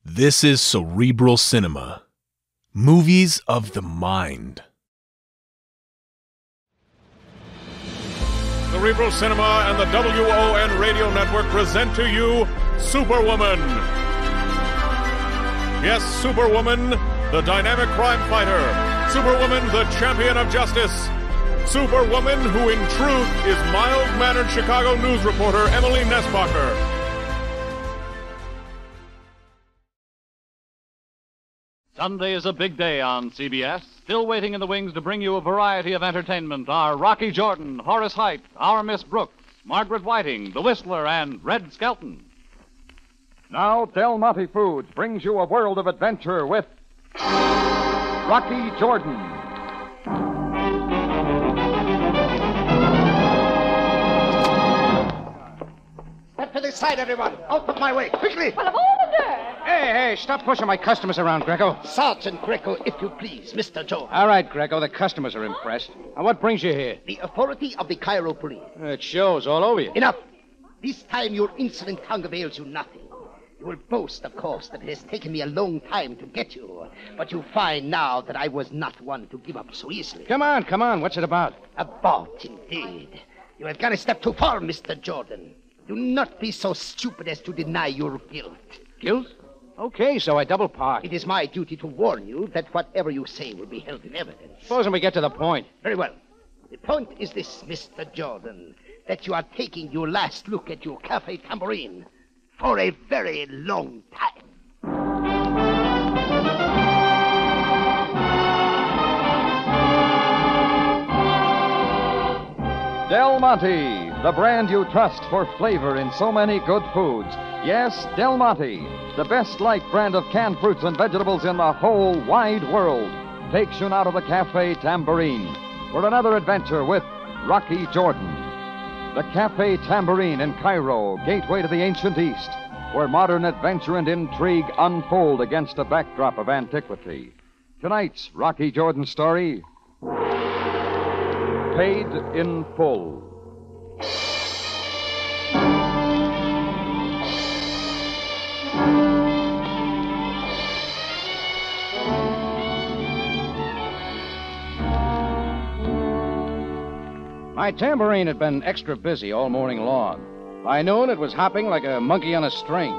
This is Cerebral Cinema. Movies of the mind. Cerebral Cinema and the WON Radio Network present to you Superwoman. Yes, Superwoman, the dynamic crime fighter. Superwoman, the champion of justice. Superwoman, who in truth is mild-mannered Chicago news reporter Emily Nesbacher. Sunday is a big day on CBS. Still waiting in the wings to bring you a variety of entertainment are Rocky Jordan, Horace Heidt, Our Miss Brooks, Margaret Whiting, The Whistler, and Red Skelton. Now, Del Monte Foods brings you a world of adventure with Rocky Jordan. Step to the side, everyone. Out of my way, quickly. Well, of order. Hey, stop pushing my customers around, Greco. Sergeant Greco, if you please, Mr. Jones. All right, Greco, the customers are impressed. Now, what brings you here? The authority of the Cairo police. It shows all over you. Enough. This time your insolent tongue avails you nothing. You will boast, of course, that it has taken me a long time to get you. But you find now that I was not one to give up so easily. Come on. What's it about? About, indeed. You have gone a step too far, Mr. Jordan. Do not be so stupid as to deny your guilt. Guilt? Okay, so I double park. It is my duty to warn you that whatever you say will be held in evidence. Supposing we get to the point. Very well. The point is this, Mr. Jordan, that you are taking your last look at your Cafe Tambourine for a very long time. Del Monte, the brand you trust for flavor in so many good foods. Yes, Del Monte, the best liked brand of canned fruits and vegetables in the whole wide world, takes you now to the Cafe Tambourine for another adventure with Rocky Jordan. The Cafe Tambourine in Cairo, gateway to the ancient East, where modern adventure and intrigue unfold against a backdrop of antiquity. Tonight's Rocky Jordan story, Paid in Full. My tambourine had been extra busy all morning long. By noon, it was hopping like a monkey on a string.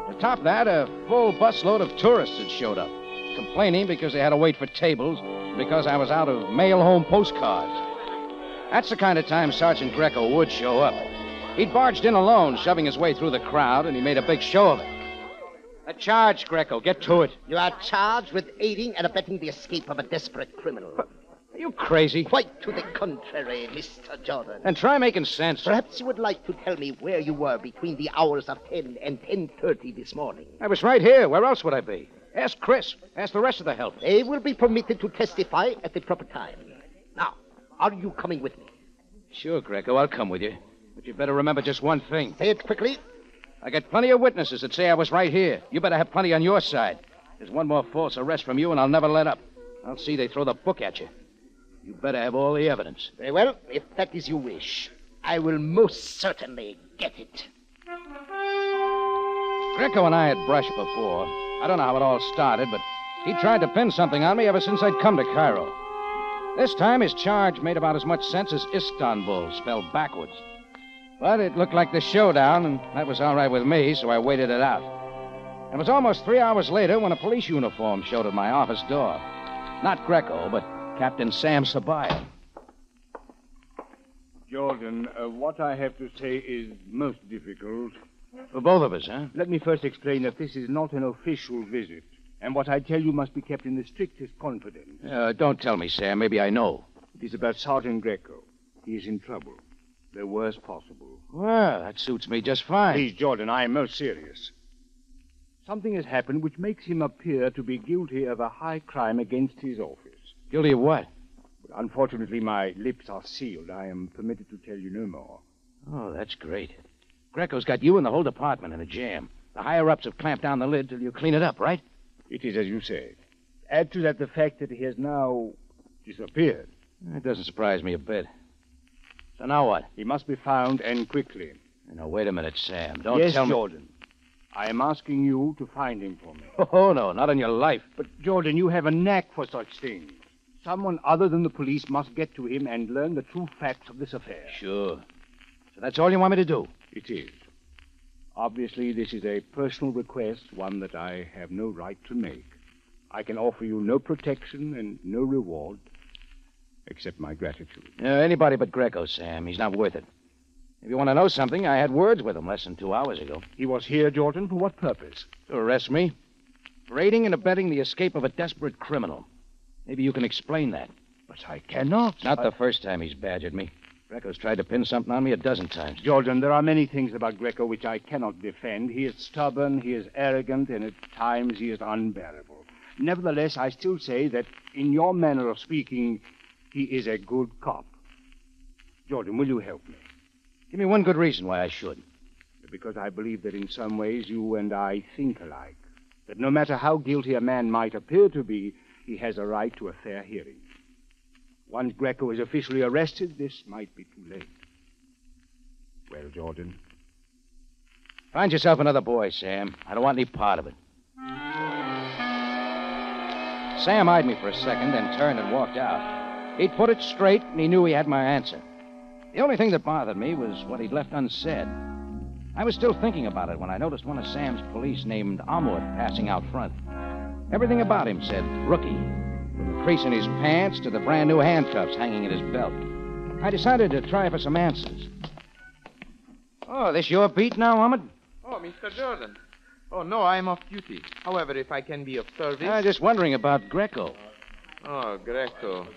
To top that, a full busload of tourists had showed up, complaining because they had to wait for tables, because I was out of mail-home postcards. That's the kind of time Sergeant Greco would show up. He'd barged in alone, shoving his way through the crowd, and he made a big show of it. A charge, Greco. Get to it. You are charged with aiding and abetting the escape of a desperate criminal. Are you crazy? Quite to the contrary, Mr. Jordan. And try making sense. Perhaps you would like to tell me where you were between the hours of 10 and 10:30 this morning. I was right here. Where else would I be? Ask Chris. Ask the rest of the help. They will be permitted to testify at the proper time. Now, are you coming with me? Sure, Greco. I'll come with you. But you better remember just one thing. Say it quickly. I got plenty of witnesses that say I was right here. You better have plenty on your side. There's one more false arrest from you, and I'll never let up. I'll see they throw the book at you. You better have all the evidence. Very well. If that is your wish, I will most certainly get it. Greco and I had brushed before. I don't know how it all started, but he tried to pin something on me ever since I'd come to Cairo. This time, his charge made about as much sense as Istanbul, spelled backwards. But it looked like the showdown, and that was all right with me, so I waited it out. It was almost 3 hours later when a police uniform showed at my office door. Not Greco, but Captain Sam Sabaya. Jordan, what I have to say is most difficult. For both of us, huh? Let me first explain that this is not an official visit, and what I tell you must be kept in the strictest confidence. Don't tell me, Sam. Maybe I know. It is about Sergeant Greco. He is in trouble. The worst possible. Well, that suits me just fine. Please, Jordan, I am most serious. Something has happened which makes him appear to be guilty of a high crime against his office. Guilty of what? But unfortunately, my lips are sealed. I am permitted to tell you no more. Oh, that's great. Greco's got you and the whole department in a jam. The higher-ups have clamped down the lid till you clean it up, right? It is as you say. Add to that the fact that he has now disappeared. It doesn't surprise me a bit. So now what? He must be found, and quickly. Now, wait a minute, Sam. Don't yes, tell me... Jordan. I am asking you to find him for me. Oh, no, not in your life. But, Jordan, you have a knack for such things. Someone other than the police must get to him and learn the true facts of this affair. Sure. So that's all you want me to do? It is. Obviously, this is a personal request, one that I have no right to make. I can offer you no protection and no reward, except my gratitude. Anybody but Greco, Sam. He's not worth it. If you want to know something, I had words with him less than 2 hours ago. He was here, Jordan, for what purpose? To arrest me. For aiding and abetting the escape of a desperate criminal. Maybe you can explain that. But I cannot. Not the first time he's badgered me. Greco's tried to pin something on me a dozen times. Jordan, there are many things about Greco which I cannot defend. He is stubborn, he is arrogant, and at times he is unbearable. Nevertheless, I still say that, in your manner of speaking, he is a good cop. Jordan, will you help me? Give me one good reason why I should. Because I believe that in some ways you and I think alike. That no matter how guilty a man might appear to be, he has a right to a fair hearing. Once Greco is officially arrested, this might be too late. Well, Jordan? Find yourself another boy, Sam. I don't want any part of it. Sam eyed me for a second, then turned and walked out. He'd put it straight, and he knew he had my answer. The only thing that bothered me was what he'd left unsaid. I was still thinking about it when I noticed one of Sam's police named Amwood passing out front. Everything about him said rookie, from the crease in his pants to the brand new handcuffs hanging at his belt. I decided to try for some answers. Oh, this your beat now, Ahmed? Oh, Mr. Jordan. Oh, no, I'm off duty. However, if I can be of service... Just wondering about Greco. Oh, Greco.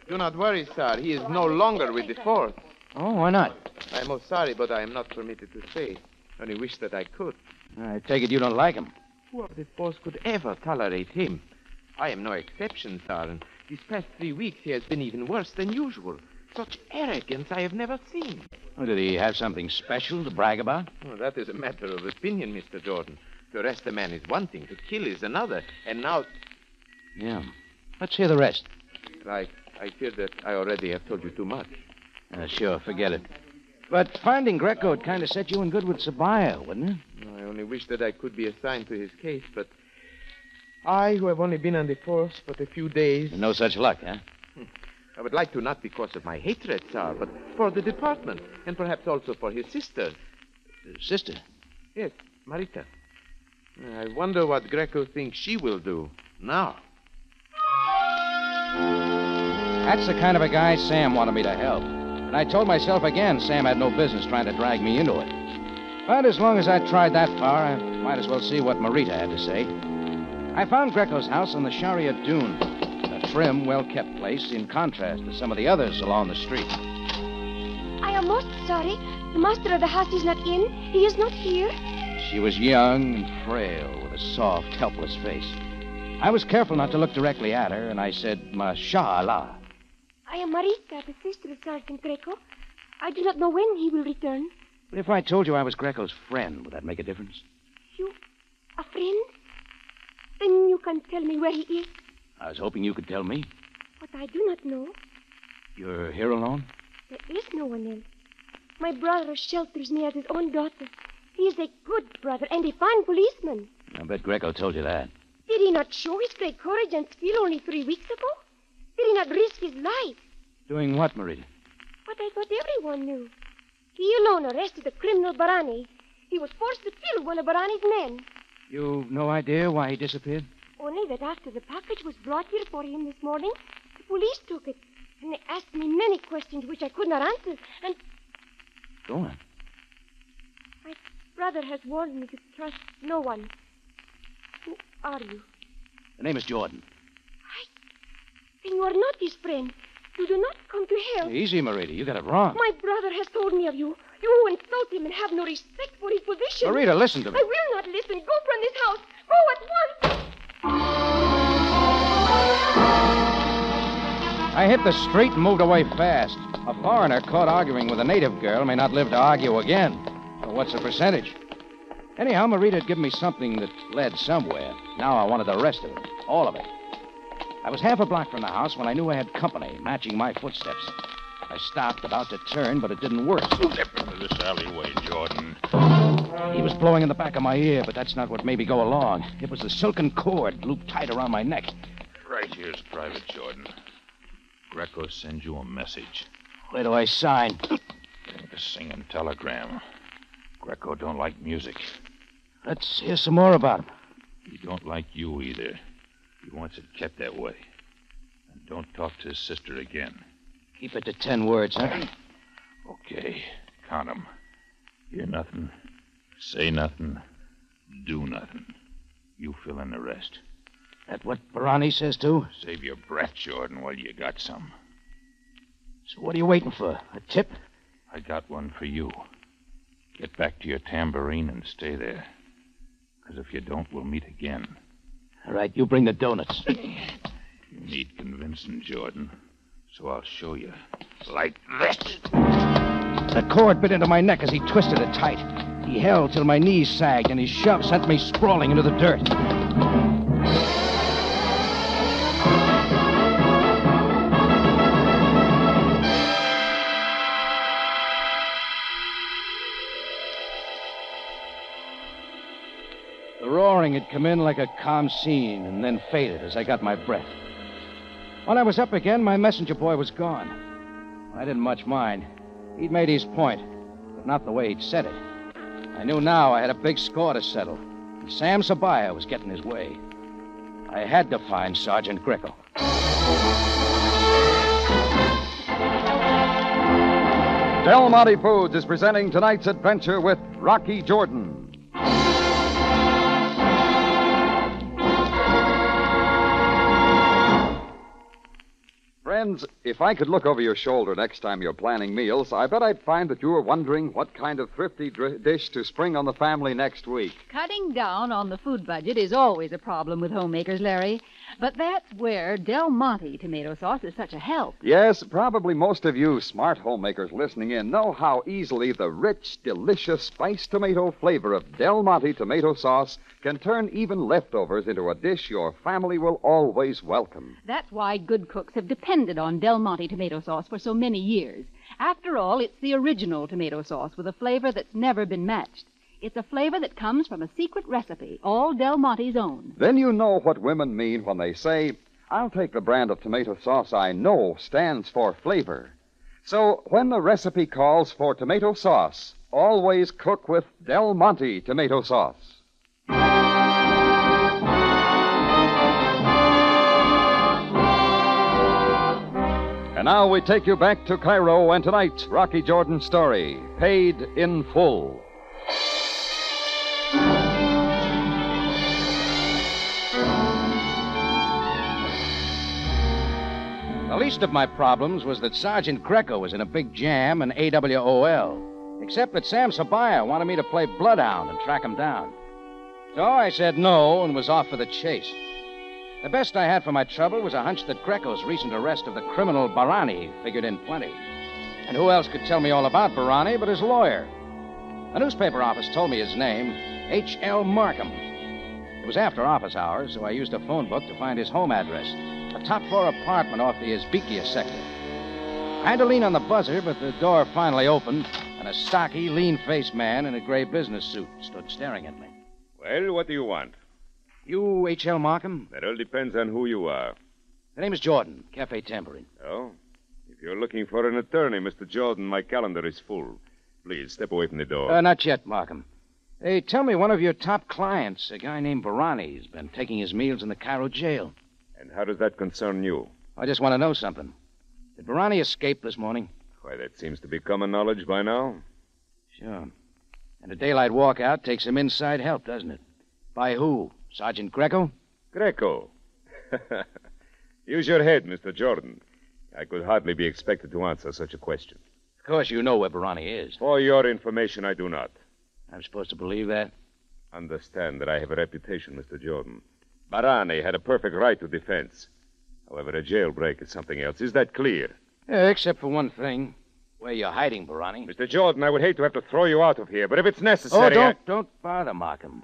Do not worry, sir. He is no longer with the force. Oh, why not? I'm most sorry, but I am not permitted to stay. Only wish that I could. I take it you don't like him. Who of the force could ever tolerate him? I am no exception, sir, and these past 3 weeks he has been even worse than usual. Such arrogance I have never seen. Oh, did he have something special to brag about? Oh, that is a matter of opinion, Mr. Jordan. To arrest a man is one thing, to kill is another. And now... Yeah. Let's hear the rest. I fear that I already have told you too much. Sure, forget it. But finding Greco would kind of set you in good with Sabaya, wouldn't it? I only wish that I could be assigned to his case, but I, who have only been on the force but a few days... No such luck, huh? I would like to, not because of my hatred, sir, but for the department, and perhaps also for his sister. Sister? Yes, Marita. I wonder what Greco thinks she will do now. That's the kind of a guy Sam wanted me to help. And I told myself again Sam had no business trying to drag me into it. But as long as I tried that far, I might as well see what Marita had to say. I found Greco's house on the Sharia Dune. A trim, well-kept place in contrast to some of the others along the street. I am most sorry. The master of the house is not in. He is not here. She was young and frail, with a soft, helpless face. I was careful not to look directly at her, and I said, Mashallah. I am Marita, the sister of Sergeant Greco. I do not know when he will return. But if I told you I was Greco's friend, would that make a difference? You? A friend? Then you can tell me where he is. I was hoping you could tell me. But I do not know. You're here alone? There is no one else. My brother shelters me as his own daughter. He is a good brother and a fine policeman. I bet Greco told you that. Did he not show his great courage and skill only 3 weeks ago? Did he not risk his life? Doing what, Marita? But I thought everyone knew. He alone arrested the criminal Barani. He was forced to kill one of Barani's men. You've no idea why he disappeared? Only that after the package was brought here for him this morning, the police took it. And they asked me many questions which I could not answer. And Go on. my brother has warned me to trust no one. Who are you? The name is Jordan. Then you are not his friend. You do not come to help. Easy, Marita. You got it wrong. My brother has told me of you. You insult him and have no respect for his position. Marita, listen to me. I will not listen. Go from this house. Go at once. I hit the street and moved away fast. A foreigner caught arguing with a native girl may not live to argue again. So what's the percentage? Anyhow, Marita had given me something that led somewhere. Now I wanted the rest of it. All of it. I was half a block from the house when I knew I had company, matching my footsteps. I stopped, about to turn, but it didn't work. Step into this alleyway, Jordan. He was blowing in the back of my ear, but that's not what made me go along. It was the silken cord looped tight around my neck. Right here's Private Jordan. Greco sends you a message. Where do I sign? A singing telegram. Greco don't like music. Let's hear some more about him. He don't like you either. He wants it kept that way. And don't talk to his sister again. Keep it to 10 words, huh? Okay. Count 'em. Hear nothing. Say nothing. Do nothing. You fill in the rest. That what Barani says, too? Save your breath, Jordan, while you got some. So what are you waiting for? A tip? I got one for you. Get back to your tambourine and stay there. Because if you don't, we'll meet again. All right, you bring the donuts. You need convincing, Jordan. So I'll show you. Like this. The cord bit into my neck as he twisted it tight. He held till my knees sagged, and his shove sent me sprawling into the dirt. The roaring had come in like a calm scene and then faded as I got my breath. When I was up again, my messenger boy was gone. I didn't much mind. He'd made his point, but not the way he'd said it. I knew now I had a big score to settle, and Sam Sabaya was getting his way. I had to find Sergeant Greco. Del Monte Foods is presenting tonight's adventure with Rocky Jordan. Friends, if I could look over your shoulder next time you're planning meals, I bet I'd find that you were wondering what kind of thrifty dish to spring on the family next week. Cutting down on the food budget is always a problem with homemakers, Larry. But that's where Del Monte tomato sauce is such a help. Yes, probably most of you smart homemakers listening in know how easily the rich, delicious spiced tomato flavor of Del Monte tomato sauce can turn even leftovers into a dish your family will always welcome. That's why good cooks have depended on Del Monte tomato sauce for so many years. After all, it's the original tomato sauce with a flavor that's never been matched. It's a flavor that comes from a secret recipe, all Del Monte's own. Then you know what women mean when they say, I'll take the brand of tomato sauce I know stands for flavor. So when the recipe calls for tomato sauce, always cook with Del Monte tomato sauce. And now we take you back to Cairo and tonight's Rocky Jordan story, Paid in Full. The least of my problems was that Sergeant Greco was in a big jam and AWOL, except that Sam Sabaya wanted me to play Bloodhound and track him down. So I said no and was off for the chase. The best I had for my trouble was a hunch that Greco's recent arrest of the criminal Barani figured in plenty. And who else could tell me all about Barani but his lawyer? The newspaper office told me his name, H.L. Markham. It was after office hours, so I used a phone book to find his home address, a top-floor apartment off the Izbikia sector. I had to lean on the buzzer, but the door finally opened, and a stocky, lean-faced man in a gray business suit stood staring at me. Well, what do you want? You H.L. Markham? That all depends on who you are. The name is Jordan, Cafe Tambourine. Oh? If you're looking for an attorney, Mr. Jordan, my calendar is full. Please, step away from the door. Not yet, Markham. Hey, tell me one of your top clients, a guy named Barani, has been taking his meals in the Cairo jail. And how does that concern you? I just want to know something. Did Barani escape this morning? Why, that seems to be common knowledge by now. Sure. And a daylight walkout takes some inside help, doesn't it? By who? Sergeant Greco? Greco. Use your head, Mr. Jordan. I could hardly be expected to answer such a question. Of course you know where Barani is. For your information, I do not. I'm supposed to believe that? Understand that I have a reputation, Mr. Jordan. Barani had a perfect right to defense. However, a jailbreak is something else. Is that clear? Yeah, except for one thing. Where you're hiding, Barani. Mr. Jordan, I would hate to have to throw you out of here, but if it's necessary... Oh, don't bother, Markham.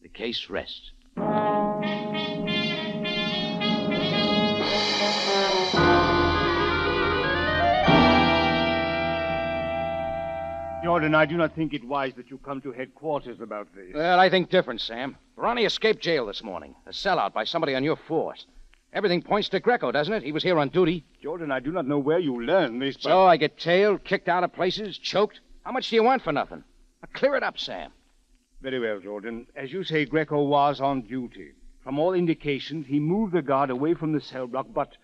The case rests. Jordan, I do not think it wise that you come to headquarters about this. Well, I think different, Sam. Barani escaped jail this morning. A sellout by somebody on your force. Everything points to Greco, doesn't it? He was here on duty. Jordan, I do not know where you learned this, but... So I get tailed, kicked out of places, choked. How much do you want for nothing? Now, clear it up, Sam. Very well, Jordan. As you say, Greco was on duty. From all indications, he moved the guard away from the cell block, but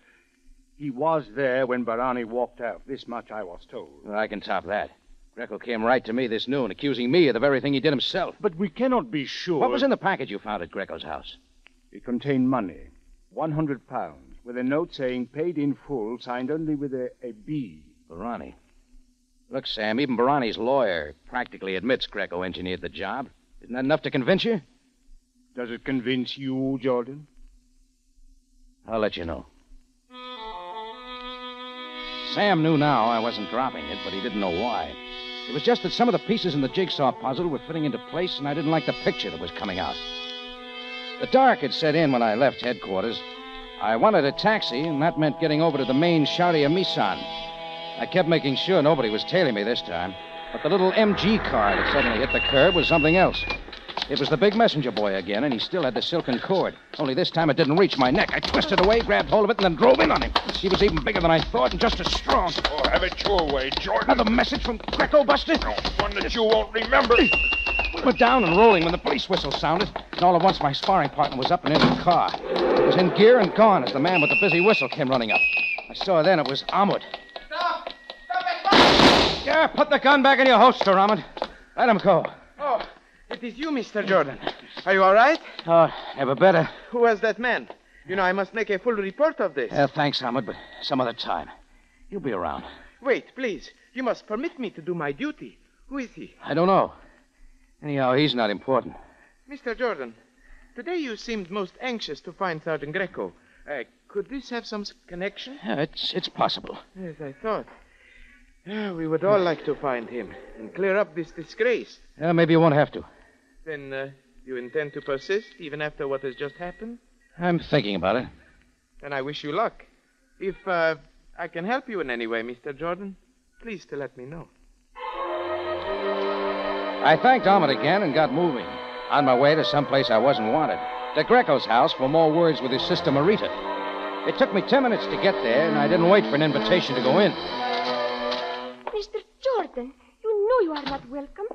he was there when Barani walked out. This much I was told. Well, I can top that. Greco came right to me this noon, accusing me of the very thing he did himself. But we cannot be sure. What was in the package you found at Greco's house? It contained money, 100 pounds, with a note saying paid in full, signed only with a B. Barani. Look, Sam, even Barani's lawyer practically admits Greco engineered the job. Isn't that enough to convince you? Does it convince you, Jordan? I'll let you know. Sam knew now I wasn't dropping it, but he didn't know why. It was just that some of the pieces in the jigsaw puzzle were fitting into place, and I didn't like the picture that was coming out. The dark had set in when I left headquarters. I wanted a taxi, and that meant getting over to the main Sharia Misan. I kept making sure nobody was tailing me this time, but the little MG car that suddenly hit the curb was something else. It was the big messenger boy again, and he still had the silken cord. Only this time it didn't reach my neck. I twisted away, grabbed hold of it, and then drove in on him. She was even bigger than I thought and just as strong. Oh, have it your way, Jordan. Another message from Greco, Buster? No, one that you won't remember. We were down and rolling when the police whistle sounded, and all at once my sparring partner was up and in the car. It was in gear and gone as the man with the busy whistle came running up. I saw then it was Ahmed. Stop! Stop it! Yeah, put the gun back in your holster, Ahmed. Let him go. Oh, it is you, Mr. Jordan. Are you all right? Oh, never better. Who was that man? You know, I must make a full report of this. Thanks, Ahmed, but some other time. You'll be around. Wait, please. You must permit me to do my duty. Who is he? I don't know. Anyhow, he's not important. Mr. Jordan, today you seemed most anxious to find Sergeant Greco. Could this have some connection? Yeah, it's possible. Yes, I thought. We would all like to find him and clear up this disgrace. Maybe you won't have to. Then you intend to persist even after what has just happened? I'm thinking about it. Then I wish you luck. If I can help you in any way, Mr. Jordan, please to let me know. I thanked Ahmed again and got moving. On my way to someplace I wasn't wanted. To Greco's house for more words with his sister Marita. It took me 10 minutes to get there, and I didn't wait for an invitation to go in. Mr. Jordan, you know you are not welcome.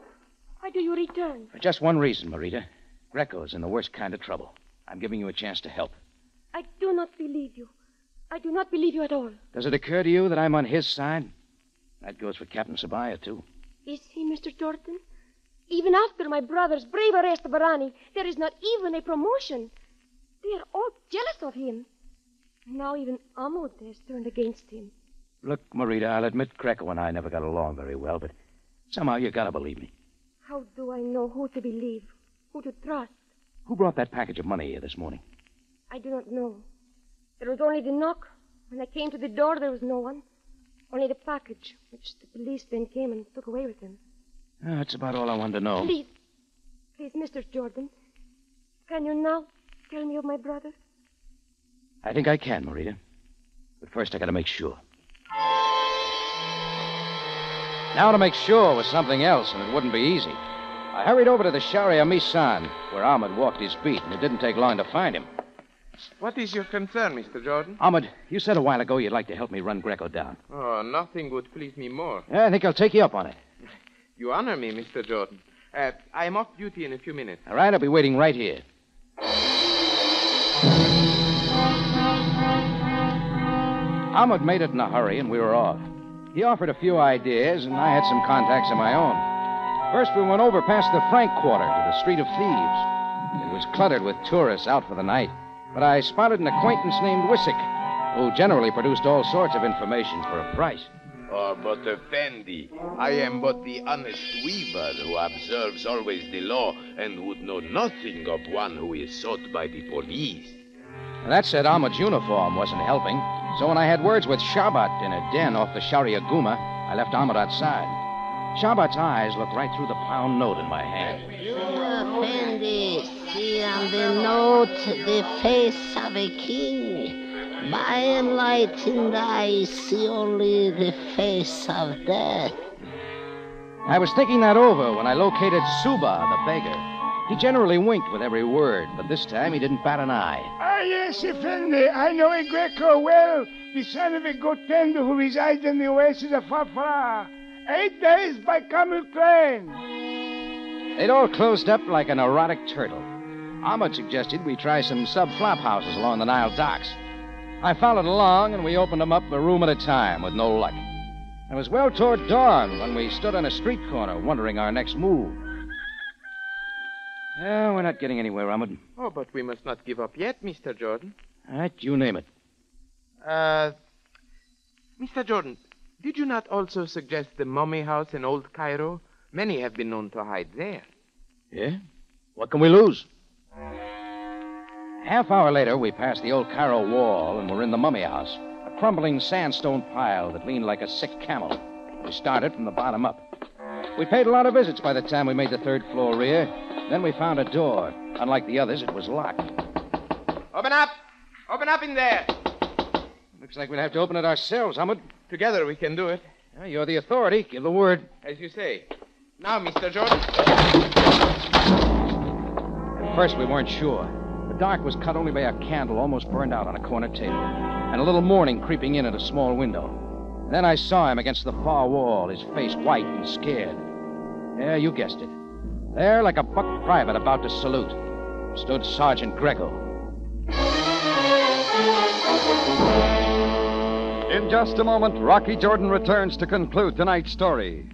Why do you return? For just one reason, Marita. Greco's in the worst kind of trouble. I'm giving you a chance to help. I do not believe you. I do not believe you at all. Does it occur to you that I'm on his side? That goes for Captain Sabaya, too. Is he, Mr. Jordan? Even after my brother's brave arrest of Barani, there is not even a promotion. They are all jealous of him. Now even Ahmed has turned against him. Look, Marita, I'll admit Greco and I never got along very well, but somehow you gotta believe me. How do I know who to believe, who to trust? Who brought that package of money here this morning? I do not know. There was only the knock. When I came to the door, there was no one. Only the package, which the police then came and took away with them. That's about all I wanted to know. Please, Mr. Jordan, can you now tell me of my brother? I think I can, Marita. But first I gotta make sure. Now to make sure was something else, and it wouldn't be easy. I hurried over to the Sharia Misan, where Ahmed walked his beat, and it didn't take long to find him. What is your concern, Mr. Jordan? Ahmed, you said a while ago you'd like to help me run Greco down. Oh, nothing would please me more. Yeah, I think I'll take you up on it. You honor me, Mr. Jordan. I am off duty in a few minutes. All right, I'll be waiting right here. Ahmed made it in a hurry, and we were off. He offered a few ideas, and I had some contacts of my own. First, we went over past the Frank Quarter to the Street of Thieves. It was cluttered with tourists out for the night, but I spotted an acquaintance named Wissick, who generally produced all sorts of information for a price. Oh, but Effendi, I am but the honest weaver who observes always the law and would know nothing of one who is sought by the police. That said, Ahmed's uniform wasn't helping, so when I had words with Shabat in a den off the Sharia Guma, I left Ahmed outside. Shabat's eyes looked right through the pound note in my hand. Effendi, see on the note the face of a king. My enlightened eyes see only the face of death. I was thinking that over when I located Suba, the beggar. He generally winked with every word, but this time he didn't bat an eye. Ah, yes, Effendi. I know a Greco well, the son of a goat tender who resides in the oasis of Farfara. 8 days by camel train. They'd all closed up like an erotic turtle. Ahmed suggested we try some sub-flop houses along the Nile docks. I followed along, and we opened them up a room at a time with no luck. It was well toward dawn when we stood on a street corner wondering our next move. We're not getting anywhere, Ahmed. Oh, but we must not give up yet, Mr. Jordan. All right, you name it. Mr. Jordan, did you not also suggest the mummy house in Old Cairo? Many have been known to hide there. Yeah? What can we lose? Half hour later, we passed the Old Cairo wall and were in the mummy house, a crumbling sandstone pile that leaned like a sick camel. We started from the bottom up. We paid a lot of visits by the time we made the third floor rear. Then we found a door. Unlike the others, it was locked. Open up! Open up in there! Looks like we'd have to open it ourselves, Ahmed. Together we can do it. You're the authority. Give the word. As you say. Now, Mr. Jordan. At first, we weren't sure. The dark was cut only by a candle almost burned out on a corner table, and a little morning creeping in at a small window. Then I saw him against the far wall, his face white and scared. Yeah, you guessed it. There, like a buck private about to salute, stood Sergeant Greco. In just a moment, Rocky Jordan returns to conclude tonight's story.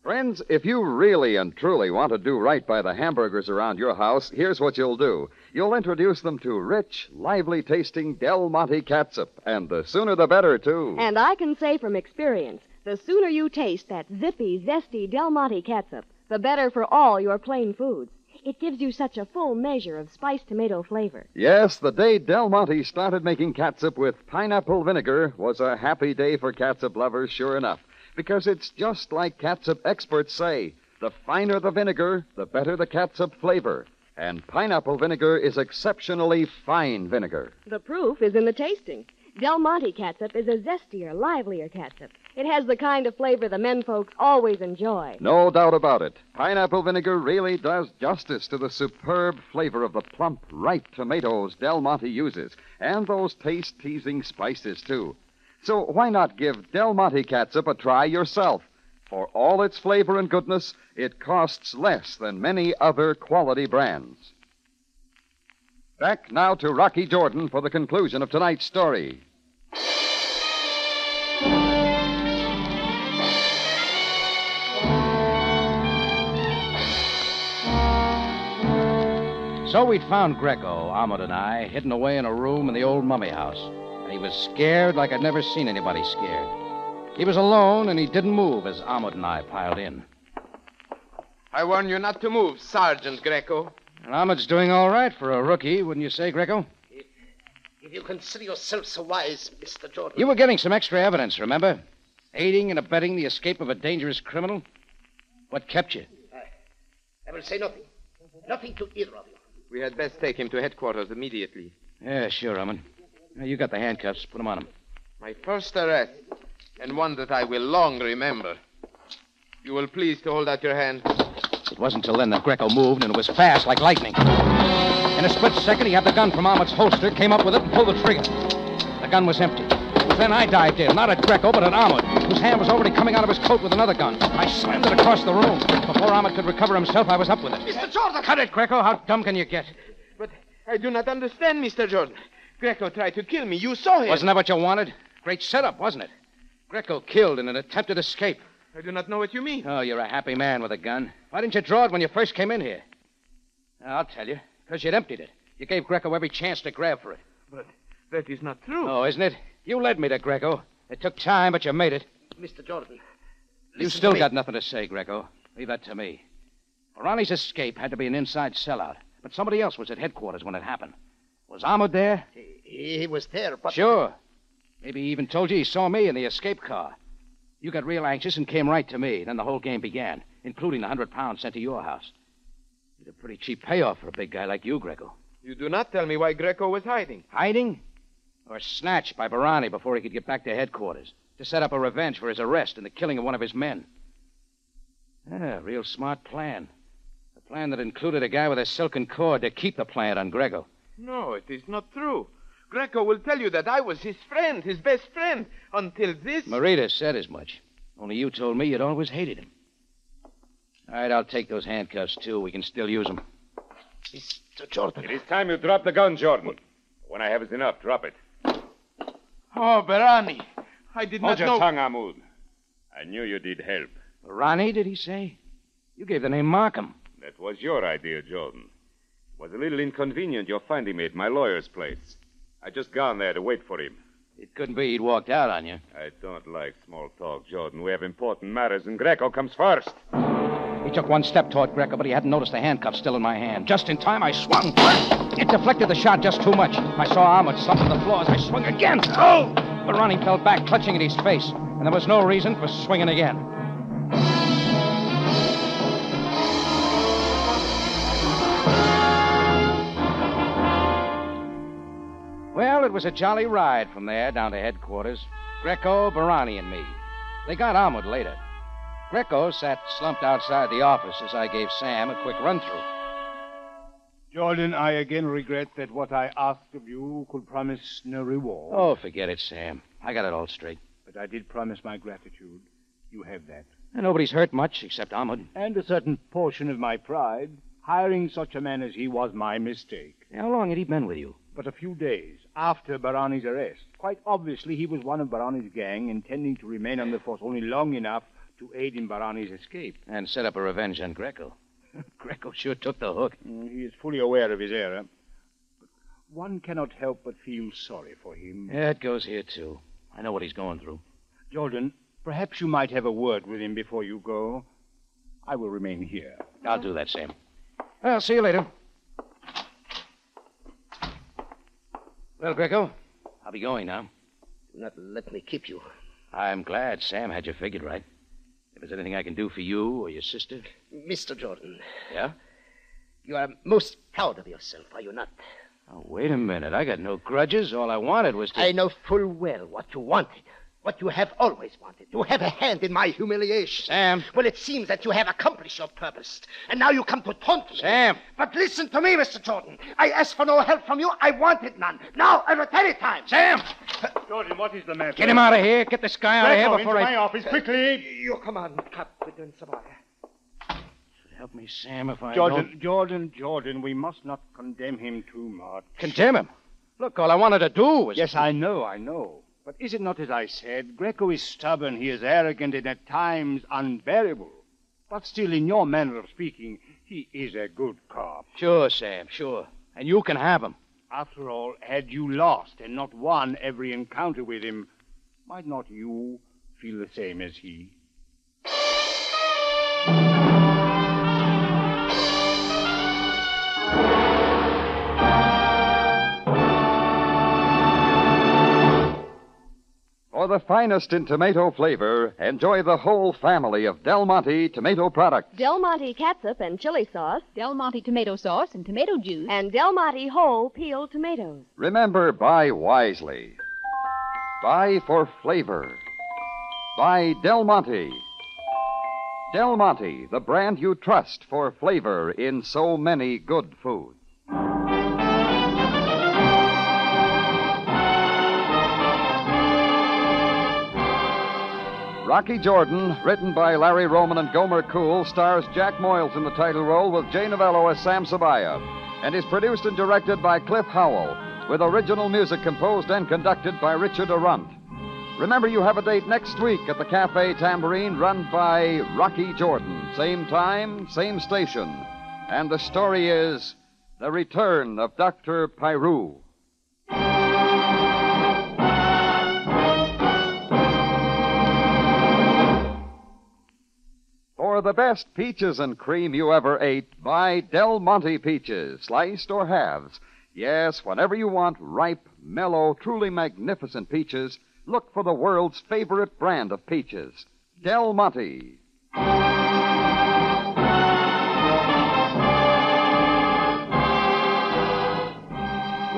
Friends, if you really and truly want to do right by the hamburgers around your house, here's what you'll do. You'll introduce them to rich, lively-tasting Del Monte catsup, and the sooner the better, too. And I can say from experience, the sooner you taste that zippy, zesty Del Monte catsup, the better for all your plain foods. It gives you such a full measure of spiced tomato flavor. Yes, the day Del Monte started making catsup with pineapple vinegar was a happy day for catsup lovers, sure enough. Because it's just like catsup experts say. The finer the vinegar, the better the catsup flavor. And pineapple vinegar is exceptionally fine vinegar. The proof is in the tasting. Del Monte catsup is a zestier, livelier catsup. It has the kind of flavor the men folks always enjoy. No doubt about it. Pineapple vinegar really does justice to the superb flavor of the plump, ripe tomatoes Del Monte uses. And those taste-teasing spices, too. So why not give Del Monte catsup a try yourself? For all its flavor and goodness, it costs less than many other quality brands. Back now to Rocky Jordan for the conclusion of tonight's story. So we'd found Greco, Ahmed and I, hidden away in a room in the old mummy house. And he was scared like I'd never seen anybody scared. He was alone, and he didn't move as Ahmed and I piled in. I warn you not to move, Sergeant Greco. And Ahmed's doing all right for a rookie, wouldn't you say, Greco? If you consider yourself so wise, Mr. Jordan. You were getting some extra evidence, remember? Aiding and abetting the escape of a dangerous criminal? What kept you? I will say nothing. Nothing to either of you. We had best take him to headquarters immediately. Yeah, sure, Ahmed. You got the handcuffs. Put them on him. My first arrest, and one that I will long remember. You will please to hold out your hand. It wasn't till then that Greco moved, and it was fast like lightning. In a split second, he had the gun from Ahmed's holster, came up with it, and pulled the trigger. The gun was empty. Then I dived in, not at Greco, but at Ahmed, whose hand was already coming out of his coat with another gun. I slammed it across the room. Before Ahmed could recover himself, I was up with it. Mr. Jordan! Cut it, Greco. How dumb can you get? But I do not understand, Mr. Jordan. Greco tried to kill me. You saw him. Wasn't that what you wanted? Great setup, wasn't it? Greco killed in an attempted escape. I do not know what you mean. Oh, you're a happy man with a gun. Why didn't you draw it when you first came in here? I'll tell you. Because you'd emptied it. You gave Greco every chance to grab for it. But that is not true. Oh, isn't it? You led me to Greco. It took time, but you made it. Mr. Jordan. You still got nothing to say, Greco. Leave that to me. Ronnie's escape had to be an inside sellout, but somebody else was at headquarters when it happened. Was Ahmed there? He was there, but... Sure. Maybe he even told you he saw me in the escape car. You got real anxious and came right to me. Then the whole game began, including the £100 sent to your house. It's a pretty cheap payoff for a big guy like you, Greco. You do not tell me why Greco was hiding. Hiding? Or snatched by Barani before he could get back to headquarters to set up a revenge for his arrest and the killing of one of his men. Yeah, real smart plan. A plan that included a guy with a silken cord to keep the plant on Greco. No, it is not true. Greco will tell you that I was his friend, his best friend, until this... Marita said as much. Only you told me you'd always hated him. All right, I'll take those handcuffs, too. We can still use them. Mr. Jordan. It is time you drop the gun, Jordan. When I have is enough, drop it. Oh, Barani. I did not Hold your know... tongue, Ahmud. I knew you did help. Barani, did he say? You gave the name Markham. That was your idea, Jordan. It was a little inconvenient your finding me at my lawyer's place. I just gone there to wait for him. It couldn't be he'd walked out on you. I don't like small talk, Jordan. We have important matters, and Greco comes first. He took one step toward Greco, but he hadn't noticed the handcuffs still in my hand. Just in time, I swung. It deflected the shot just too much. I saw Ahmed slump to the floor as I swung again. Oh! Barani fell back, clutching at his face, and there was no reason for swinging again. Well, it was a jolly ride from there down to headquarters. Greco, Barani, and me. They got Ahmed later. Greco sat slumped outside the office as I gave Sam a quick run-through. Jordan, I again regret that what I asked of you could promise no reward. Oh, forget it, Sam. I got it all straight. But I did promise my gratitude. You have that. And nobody's hurt much except Ahmed. And a certain portion of my pride. Hiring such a man as he was my mistake. How long had he been with you? But a few days after Barani's arrest. Quite obviously, he was one of Barani's gang, intending to remain on the force only long enough to aid in Barani's escape. And set up a revenge on Greco. Greco sure took the hook. He is fully aware of his error. But one cannot help but feel sorry for him. Yeah, it goes here, too. I know what he's going through. Jordan, perhaps you might have a word with him before you go. I will remain here. I'll do that, Sam. Well, see you later. Well, Greco, I'll be going now. Do not let me keep you. I'm glad Sam had you figured right. If there's anything I can do for you or your sister... Mr. Jordan. Yeah? You are most proud of yourself, are you not? Oh, wait a minute. I got no grudges. All I wanted was to... I know full well what you wanted. What you have always wanted. To have a hand in my humiliation. Sam. Well, it seems that you have accomplished your purpose. And now you come to taunt me. Sam. But listen to me, Mr. Jordan. I asked for no help from you. I wanted none. Now and at any time. Sam! Jordan, what is the matter? Get him out of here. Get this guy out of here before into my office, quickly. You come on, Captain Sabaya. Help me, Sam, if I Jordan, we must not condemn him too much. Condemn him? Look, all I wanted to do was... Yes, I know. But is it not as I said? Greco is stubborn, he is arrogant, and at times unbearable. But still, in your manner of speaking, he is a good cop. Sure, Sam, sure. And you can have him. After all, had you lost and not won every encounter with him, might not you feel the same as he? For the finest in tomato flavor, enjoy the whole family of Del Monte tomato products. Del Monte catsup and chili sauce. Del Monte tomato sauce and tomato juice. And Del Monte whole peeled tomatoes. Remember, buy wisely. Buy for flavor. Buy Del Monte. Del Monte, the brand you trust for flavor in so many good foods. Rocky Jordan, written by Larry Roman and Gomer Cool, stars Jack Moyles in the title role with Jay Novello as Sam Sabaya, and is produced and directed by Cliff Howell, with original music composed and conducted by Richard Arundt. Remember, you have a date next week at the Cafe Tambourine, run by Rocky Jordan. Same time, same station. And the story is The Return of Dr. Pirou. For the best peaches and cream you ever ate, buy Del Monte peaches, sliced or halves. Yes, whenever you want ripe, mellow, truly magnificent peaches, look for the world's favorite brand of peaches, Del Monte.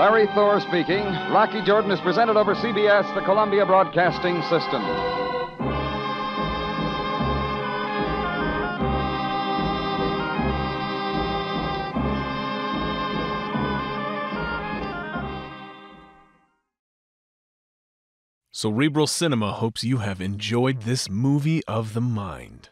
Larry Thor speaking. Rocky Jordan is presented over CBS, the Columbia Broadcasting System. Cerebral Cinema hopes you have enjoyed this movie of the mind.